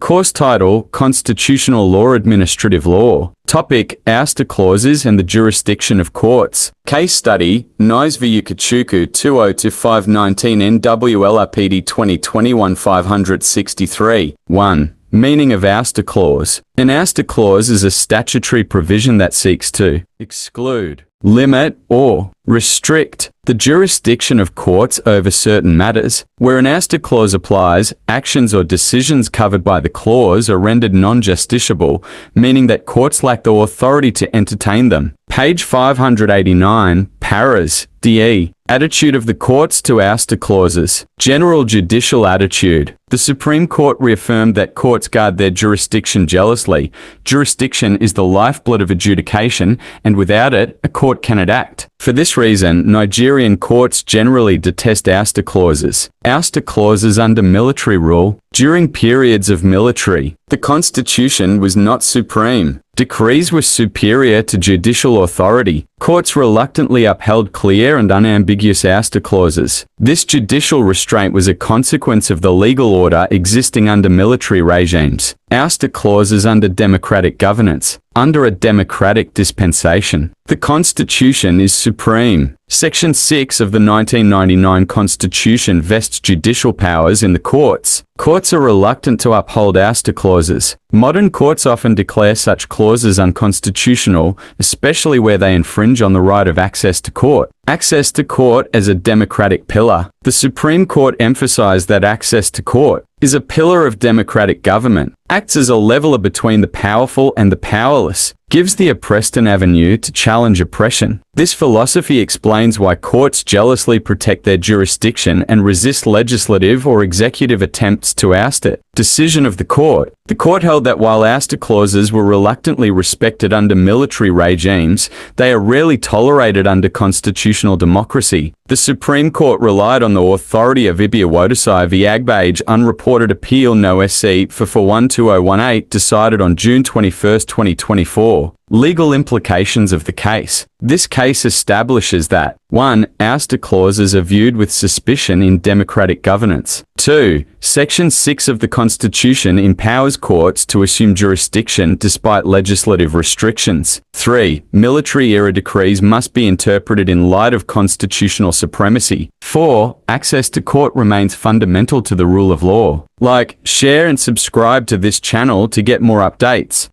Course title, Constitutional Law Administrative Law. Topic, Ouster clauses and the jurisdiction of courts. Case study, NYSC v. Ukachukwu 20-519 NWLRPD 2021 563. 1. Meaning of Ouster clause. An ouster clause is a statutory provision that seeks to exclude, limit, or restrict the jurisdiction of courts over certain matters. Where an ouster clause applies, actions or decisions covered by the clause are rendered non-justiciable, meaning that courts lack the authority to entertain them. Page 589, paras, DE. Attitude of the courts to ouster clauses. General judicial attitude. The Supreme Court reaffirmed that courts guard their jurisdiction jealously. Jurisdiction is the lifeblood of adjudication, and without it, a court cannot act. For this reason, Nigerian courts generally detest ouster clauses. Ouster clauses under military rule. During periods of military, the Constitution was not supreme. Decrees were superior to judicial authority. Courts reluctantly upheld clear and unambiguous ouster clauses. This judicial restraint was a consequence of the legal order existing under military regimes. Ouster clauses under democratic governance. Under a democratic dispensation, the Constitution is supreme. Section 6 of the 1999 Constitution vests judicial powers in the courts. Courts are reluctant to uphold ouster clauses. Modern courts often declare such clauses unconstitutional, especially where they infringe on the right of access to court. Access to court as a democratic pillar. The Supreme Court emphasized that access to court is a pillar of democratic government, acts as a leveler between the powerful and the powerless, gives the oppressed an avenue to challenge oppression. This philosophy explains why courts jealously protect their jurisdiction and resist legislative or executive attempts to oust it. Decision of the court. The court held that while ouster clauses were reluctantly respected under military regimes, they are rarely tolerated under constitutional democracy. The Supreme Court relied on the authority of Ibia Wodasai v. Agbage unreported appeal NYSC for 412018 decided on June 21, 2024. Legal implications of the case. This case establishes that 1. Ouster clauses are viewed with suspicion in democratic governance. 2. Section 6 of the Constitution empowers courts to assume jurisdiction despite legislative restrictions. 3. Military-era decrees must be interpreted in light of constitutional supremacy. 4. Access to court remains fundamental to the rule of law. Like, share and subscribe to this channel to get more updates.